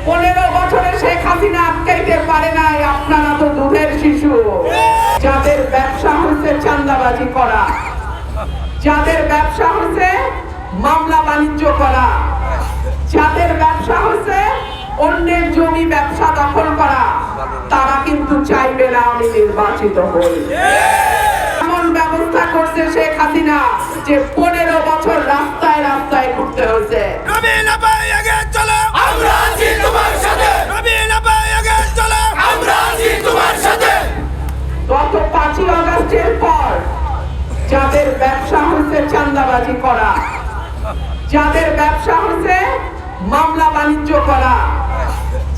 15 বছরে শেখ হাসিনা আটকাইতে পারে নাই, আপনারা তো দুধের শিশু। যাদের ব্যবসা হচ্ছে চাঁদাবাজি করা, যাদের ব্যবসা হচ্ছে মামলা বাণিজ্য করা, যাদের ব্যবসা হচ্ছে অন্যের জমি ব্যবসা দখল করা, তারা কিন্তু চাইবে না আমি নির্বাচিত হই। এমন ব্যবস্থা করছে শেখ হাসিনা যে 15 বছর রাস্তায় রাস্তায় ঘুরতে হয়েছে। গত 5ই আগস্টের পর যাদের ব্যবসা হচ্ছে চাঁদাবাজি করা, যাদের ব্যবসা হচ্ছে মামলা বাণিজ্য করা,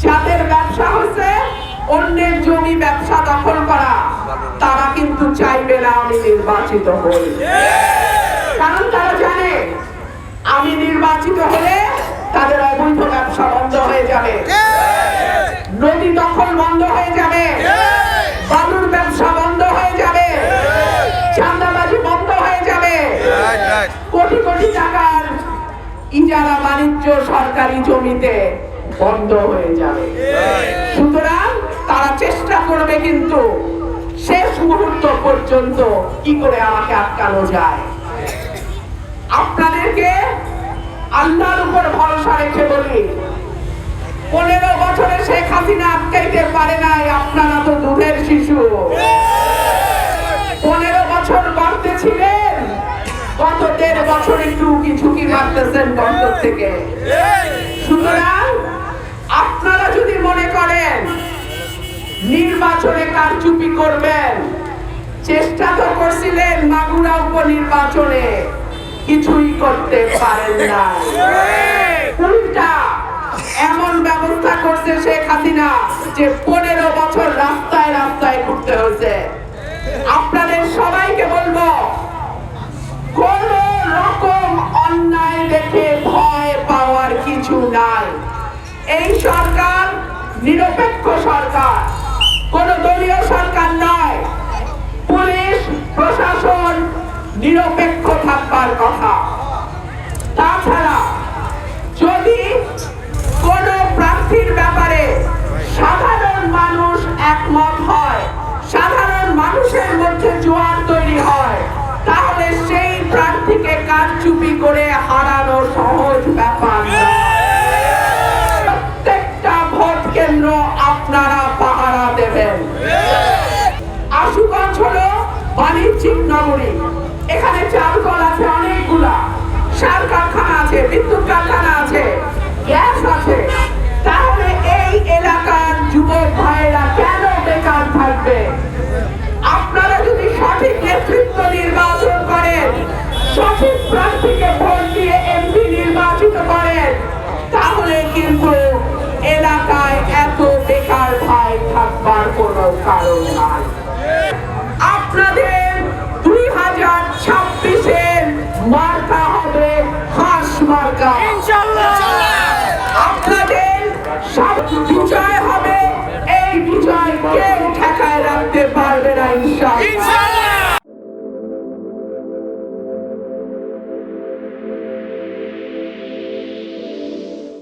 যাদের ব্যবসা হচ্ছে অন্যের জমি ব্যবসা দখল করা, তারা কিন্তু চাইবে না আমি নির্বাচিত হই। কারণ তারা জানে আমি নির্বাচিত হলে তাদের অবৈধ ব্যবসা বন্ধ হয়ে যাবে, নদী দখল বন্ধ হয়ে যাবে, বালুর ব্যবসা বন্ধ হয়ে যাবে, চাঁদাবাজি বন্ধ হয়ে যাবে, কোটি কোটি টাকার ইজারা বাণিজ্য সরকারি জমিতে বন্ধ হয়ে যাবে। সুতরাং তারা চেষ্টা করবে কিন্তু শেষ মুহূর্ত পর্যন্ত কি করে আমাকে আটকানো যায়। আপনাদেরকে আল্লাহর উপর ভরসা রেখে বলি, 15 বছরে শেখ হাসিনা আটকাইতে পারে নাই, আপনারা তো দুধের শিশু। 15 বছর গর্তে ছিলেন, গত 1.5 বছর একটু ঝুঁকি মারতেছেন গর্ত থেকে। সুতরাং আপনারা যদি মনে করেন নির্বাচনে কারচুপি করবেন, চেষ্টা তো করছিলেন মাগুরা উপনির্বাচনে, কিছুই করতে পারেন না। উল্টা এমন ব্যবস্থা করছে শেখ হাসিনা যে 15 বছর রাস্তায় রাস্তায় ঘুরতে হয়েছে। আপনাদের সবাইকে বলবো, কোন রকম অন্যায় দেখে ভয় পাওয়ার কিছু নাই। এই সরকার নিরপেক্ষ সরকার, কোন দলীয় সরকার নয়। পুলিশ প্রশাসন নিরপেক্ষ থাকবার কথা। তাছাড়া যদি কোন প্রার্থীর ব্যাপারে সাধারণ মানুষ একমত হয়, সাধারণ মানুষের মধ্যে জোয়ার তৈরি হয়, তাহলে সেই প্রার্থীকে কারচুপি করে হারানো সহজ ব্যাপার নয়। প্রত্যেকটা ভোট কেন্দ্র আপনারা পাহারা দেবেন। আশুগঞ্জ হলো বাণিজ্যিক নগরী, এখানে চাল কল আছে অনেকগুলা, সার কারখানা আছে, বিদ্যুৎ কারখানা আছে, গ্যাস আছে। তাহলে এই এলাকার যুবক ভাইয়েরা কেন বেকার থাকবে? আপনারা যদি সঠিক নেতৃত্ব নির্বাচন করেন, সঠিক প্রার্থীকে ভোট দিয়ে এমপি নির্বাচিত করেন, তাহলে কিন্তু এলাকায় এত বেকার ভাই থাকবার কোনো কারণ নাই।